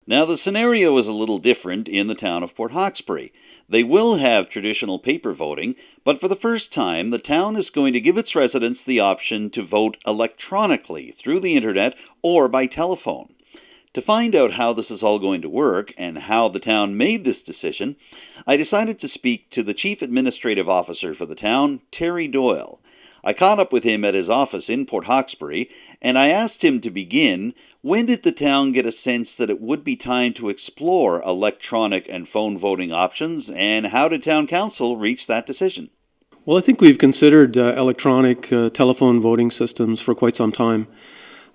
Now, the scenario is a little different in the town of Port Hawkesbury. They will have traditional paper voting, but for the first time, the town is going to give its residents the option to vote electronically through the internet or by telephone. To find out how this is all going to work and how the town made this decision, I decided to speak to the Chief Administrative Officer for the town, Terry Doyle. I caught up with him at his office in Port Hawkesbury, and I asked him to begin, when did the town get a sense that it would be time to explore electronic and phone voting options, and how did town council reach that decision? Well, I think we've considered electronic telephone voting systems for quite some time.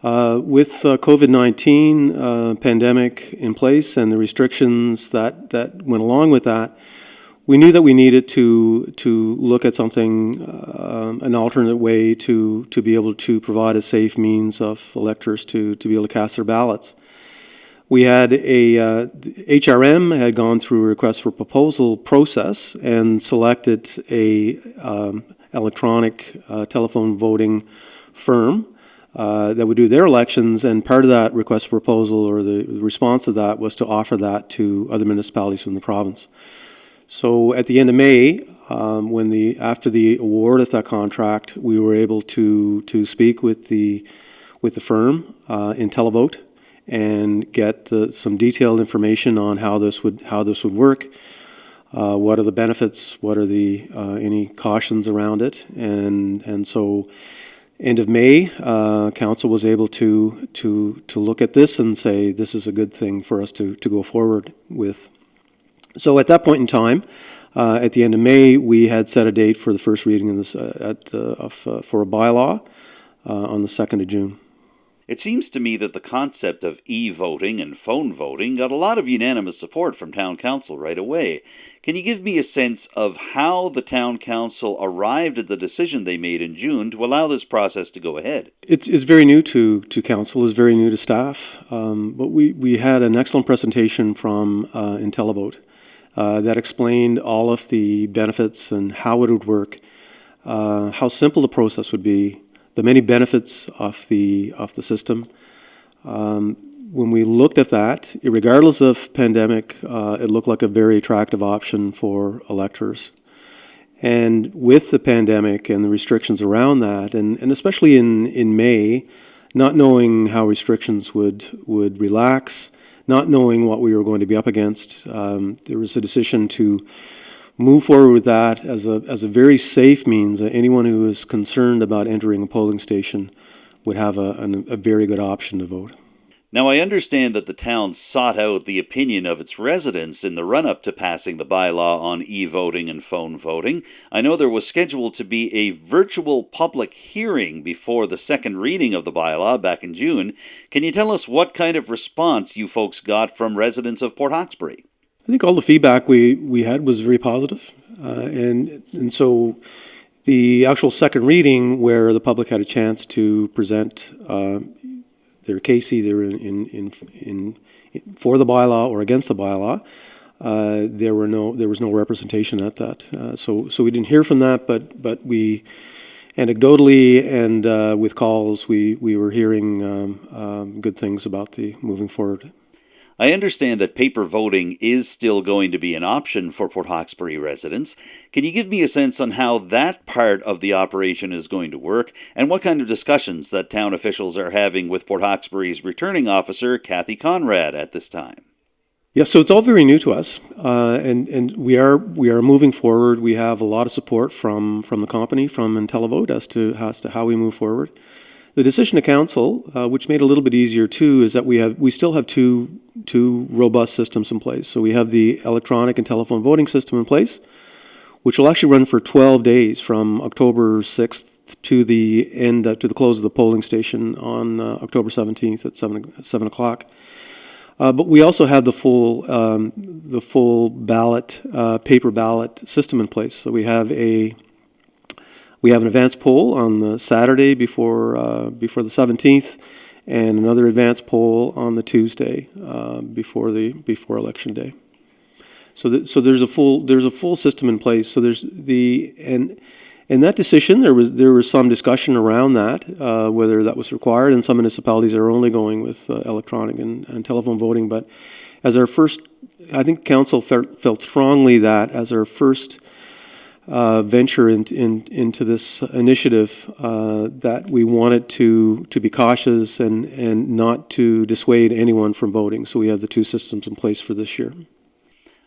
With COVID-19 pandemic in place and the restrictions that went along with that, we knew that we needed to look at something, an alternate way to be able to provide a safe means of electors to be able to cast their ballots. We had HRM had gone through a request for proposal process and selected a electronic telephone voting firm that would do their elections, and part of that request for proposal or the response to that was to offer that to other municipalities from the province. So at the end of May, after the award of that contract, we were able to speak with the firm in Televote and get some detailed information on how this would work. What are the benefits? What are the any cautions around it? And so, end of May, council was able to look at this and say this is a good thing for us to go forward with. So at that point in time, at the end of May, we had set a date for the first reading of this for a bylaw on the 2nd of June. It seems to me that the concept of e-voting and phone voting got a lot of unanimous support from town council right away. Can you give me a sense of how the town council arrived at the decision they made in June to allow this process to go ahead? It's very new to council, it's very new to staff, but we had an excellent presentation from Televote that explained all of the benefits and how it would work, how simple the process would be, the many benefits of the system. When we looked at that, regardless of pandemic, it looked like a very attractive option for electors. And with the pandemic and the restrictions around that, and especially in May, not knowing how restrictions would relax, not knowing what we were going to be up against, there was a decision to move forward with that as a very safe means that anyone who is concerned about entering a polling station would have a very good option to vote. Now, I understand that the town sought out the opinion of its residents in the run-up to passing the bylaw on e-voting and phone voting. I know there was scheduled to be a virtual public hearing before the second reading of the bylaw back in June. Can you tell us what kind of response you folks got from residents of Port Hawkesbury? I think all the feedback we had was very positive, and so the actual second reading, where the public had a chance to present their case either in for the bylaw or against the bylaw, there was no representation at that. So we didn't hear from that, but we anecdotally and with calls we were hearing good things about the moving forward. I understand that paper voting is still going to be an option for Port Hawkesbury residents. Can you give me a sense on how that part of the operation is going to work, and what kind of discussions that town officials are having with Port Hawkesbury's returning officer, Kathy Conrad, at this time? Yeah, so it's all very new to us, and we are moving forward. We have a lot of support from the company, from Televote, as to how we move forward. The decision of council, which made it a little bit easier too, is that we still have two robust systems in place. So we have the electronic and telephone voting system in place, which will actually run for 12 days from October 6th to the close of the polling station on October 17th at 7 o'clock. But we also have the full ballot, paper ballot system in place. So we have an advance poll on the Saturday before the 17th, and another advance poll on the Tuesday before election day. So there's a full system in place. So there's In that decision, there was some discussion around that, whether that was required, and some municipalities are only going with electronic and telephone voting. But as our first, I think council felt strongly that as our first venture into this initiative, that we wanted to be cautious and not to dissuade anyone from voting. So we have the two systems in place for this year.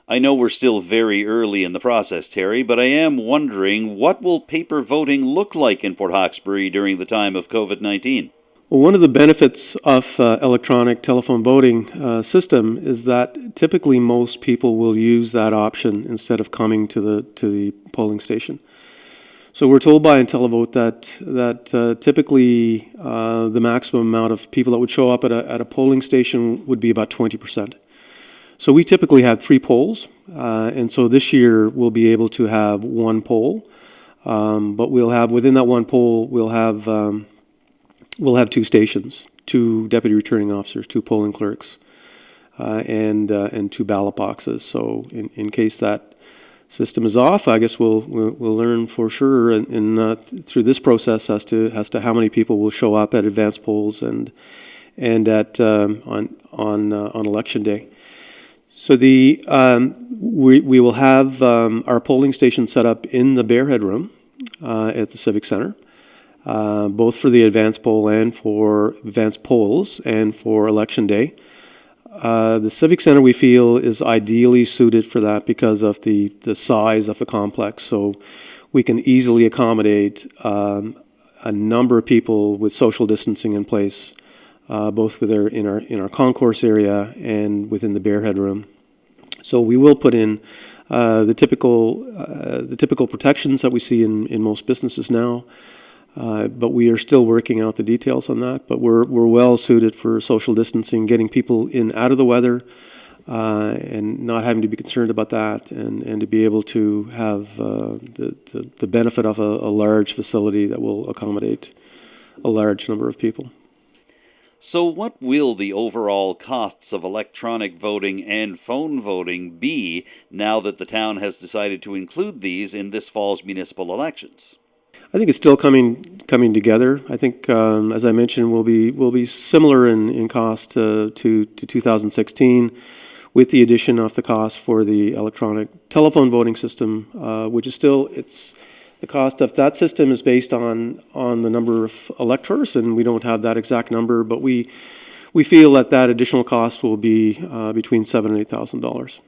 I know we're still very early in the process, Terry, but I am wondering, what will paper voting look like in Port Hawkesbury during the time of COVID-19? Well, one of the benefits of electronic telephone voting system is that typically most people will use that option instead of coming to the polling station. So we're told by IntelliVote that typically the maximum amount of people that would show up at a polling station would be about 20%. So we typically have 3 polls, and so this year we'll be able to have 1 poll, but we'll have, within that 1 poll, we'll have 2 stations, 2 deputy returning officers, 2 polling clerks, and 2 ballot boxes. So in case that system is off, I guess we'll learn for sure through this process as to how many people will show up at advanced polls and at on election day. So we will have our polling station set up in the Bearhead Room at the Civic Center, both for the advanced poll and for advanced polls and for election day. The Civic Center, we feel, is ideally suited for that because of the size of the complex. So we can easily accommodate a number of people with social distancing in place, both in our concourse area and within the Bearhead Room. So we will put in the typical protections that we see in most businesses now, but we are still working out the details on that. But we're well suited for social distancing, getting people in out of the weather, and not having to be concerned about that, and to be able to have the benefit of a large facility that will accommodate a large number of people. So what will the overall costs of electronic voting and phone voting be now that the town has decided to include these in this fall's municipal elections? I think it's still coming together. I think, as I mentioned, will be similar in cost to 2016, with the addition of the cost for the electronic telephone voting system, which is still the cost of that system is based on the number of electors, and we don't have that exact number, but we feel that additional cost will be between $7,000 and $8,000.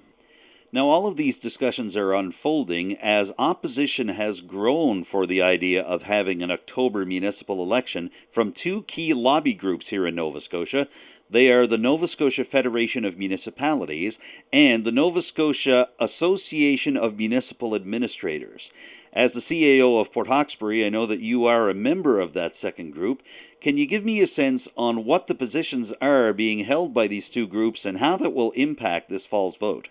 Now, all of these discussions are unfolding as opposition has grown for the idea of having an October municipal election from 2 key lobby groups here in Nova Scotia. They are the Nova Scotia Federation of Municipalities and the Nova Scotia Association of Municipal Administrators. As the CAO of Port Hawkesbury, I know that you are a member of that second group. Can you give me a sense on what the positions are being held by these 2 groups and how that will impact this fall's vote?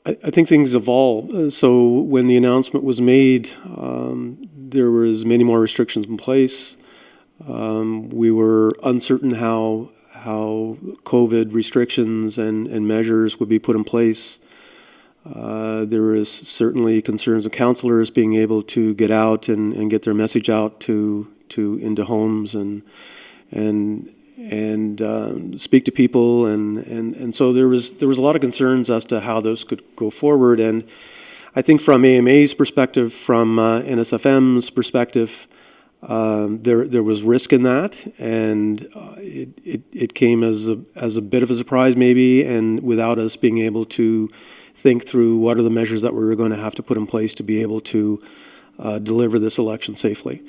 I think things evolve. So when the announcement was made, there was many more restrictions in place. We were uncertain how COVID restrictions and measures would be put in place. There was certainly concerns of councillors being able to get out and get their message out to into homes and speak to people, and so there was a lot of concerns as to how those could go forward. And I think from AMA's perspective, from NSFM's perspective, there was risk in that, and it came as a bit of a surprise maybe, and without us being able to think through what are the measures that we were going to have to put in place to be able to deliver this election safely.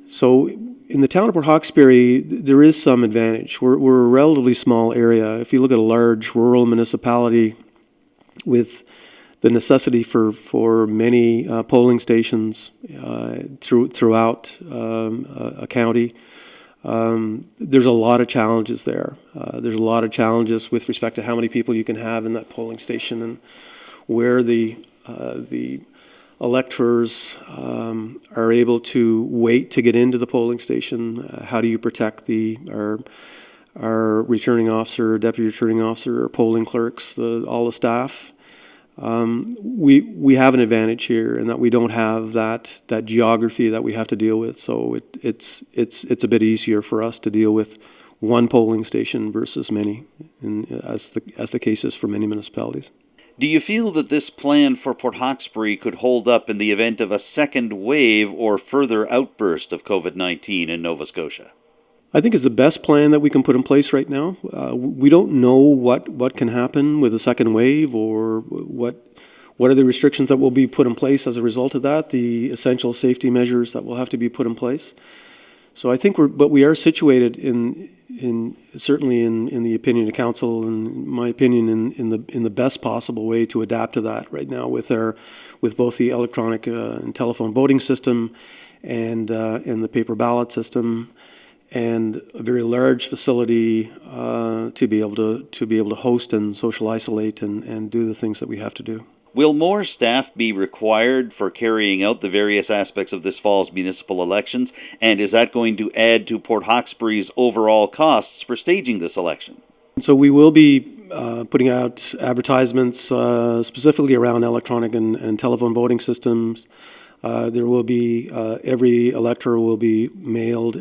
So in the town of Port Hawkesbury, there is some advantage. We're a relatively small area. If you look at a large rural municipality with the necessity for many polling stations throughout a county, there's a lot of challenges there. There's a lot of challenges with respect to how many people you can have in that polling station and where the electors are able to wait to get into the polling station. How do you protect our returning officer, deputy returning officer, or polling clerks, all the staff? we have an advantage here in that we don't have that geography that we have to deal with. So it's a bit easier for us to deal with one polling station versus many, as the case is for many municipalities. Do you feel that this plan for Port Hawkesbury could hold up in the event of a second wave or further outburst of COVID-19 in Nova Scotia? I think it's the best plan that we can put in place right now. We don't know what can happen with a second wave, or what are the restrictions that will be put in place as a result of that, the essential safety measures that will have to be put in place. So I think we are situated certainly in the opinion of council, and my opinion in the best possible way to adapt to that right now with both the electronic and telephone voting system and the paper ballot system, and a very large facility to be able to host and social isolate and do the things that we have to do. Will more staff be required for carrying out the various aspects of this fall's municipal elections, and is that going to add to Port Hawkesbury's overall costs for staging this election? So we will be putting out advertisements specifically around electronic and telephone voting systems. There will be every elector will be mailed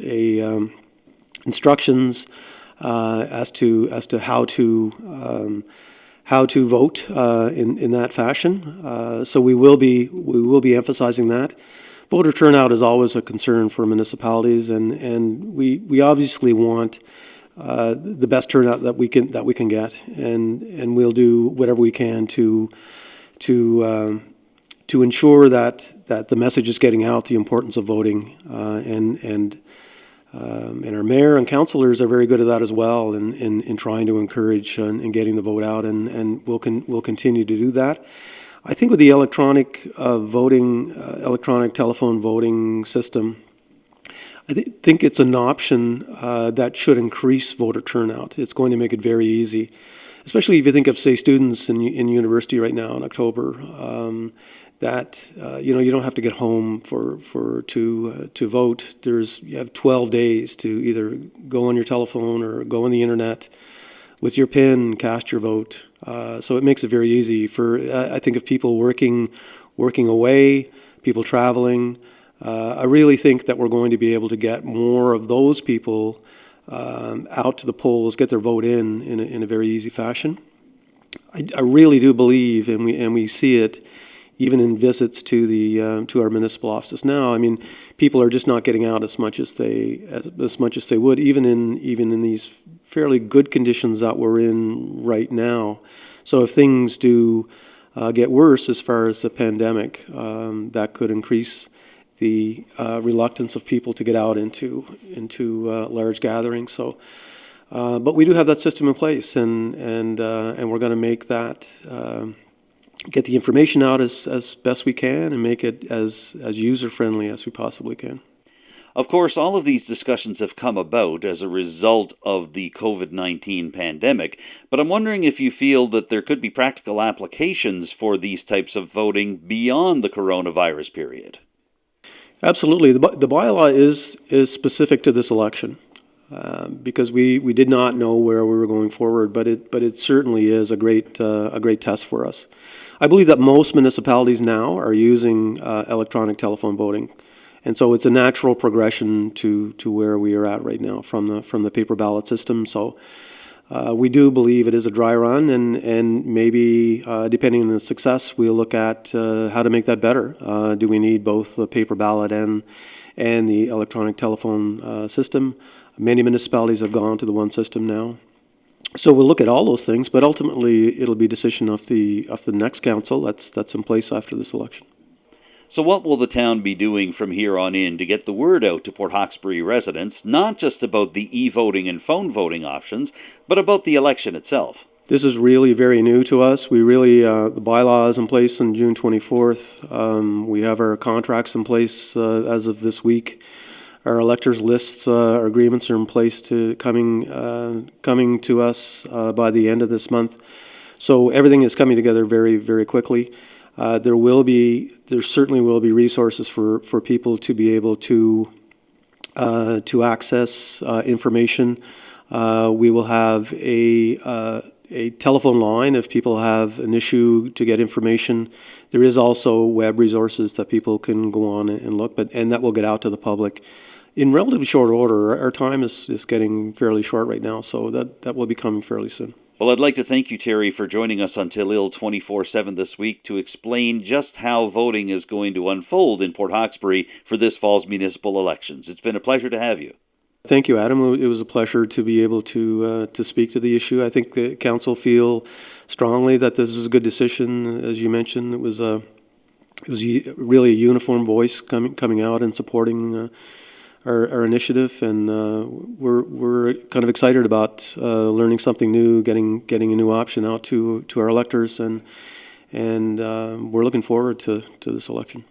instructions as to how to vote in that fashion. So we will be emphasizing that. Voter turnout is always a concern for municipalities, and we obviously want the best turnout that we can get, and we'll do whatever we can to ensure that the message is getting out, the importance of voting, and our mayor and councillors are very good at that as well, in trying to encourage and getting the vote out, and we'll continue to do that. I think with the electronic telephone voting system, I think it's an option that should increase voter turnout. It's going to make it very easy, especially if you think of, say, students in university right now in October. That you don't have to get home to vote. You have 12 days to either go on your telephone or go on the internet with your PIN, cast your vote. So it makes it very easy for I think of people working away, people traveling. I really think that we're going to be able to get more of those people out to the polls, get their vote in a very easy fashion. I really do believe, and we see it even in visits to our municipal offices now. I mean, people are just not getting out as much as they would, even in these fairly good conditions that we're in right now. So if things do get worse as far as the pandemic, that could increase the reluctance of people to get out into large gatherings. So, but we do have that system in place, and we're going to make that. Get the information out as best we can and make it as user-friendly as we possibly can. Of course, all of these discussions have come about as a result of the COVID-19 pandemic, but I'm wondering if you feel that there could be practical applications for these types of voting beyond the coronavirus period. Absolutely. The bylaw is specific to this election because we did not know where we were going forward, but it certainly is a great test for us. I believe that most municipalities now are using electronic telephone voting, and so it's a natural progression to where we are at right now from the paper ballot system. So we do believe it is a dry run, and maybe depending on the success, we'll look at how to make that better. Do we need both the paper ballot and the electronic telephone system? Many municipalities have gone to the one system now. So we'll look at all those things, but ultimately it'll be a decision of the next council that's in place after this election. So what will the town be doing from here on in to get the word out to Port Hawkesbury residents, not just about the e-voting and phone voting options, but about the election itself? This is really very new to us. We really, the bylaw is in place on June 24th. We have our contracts in place as of this week. Our electors lists, our agreements are in place to coming to us by the end of this month. So everything is coming together very, very quickly. There certainly will be resources for people to be able to access information. We will have a telephone line if people have an issue to get information. There is also web resources that people can go on and look, and that will get out to the public in relatively short order. Our time is getting fairly short right now, so that will be coming fairly soon. Well, I'd like to thank you, Terry, for joining us on Telile 24/7 this week to explain just how voting is going to unfold in Port Hawkesbury for this fall's municipal elections. It's been a pleasure to have you. Thank you, Adam. It was a pleasure to be able to speak to the issue. I think the council feel strongly that this is a good decision. As you mentioned, it was really a uniform voice coming out and supporting our initiative, and we're kind of excited about learning something new, getting a new option out to our electors, and we're looking forward to this election.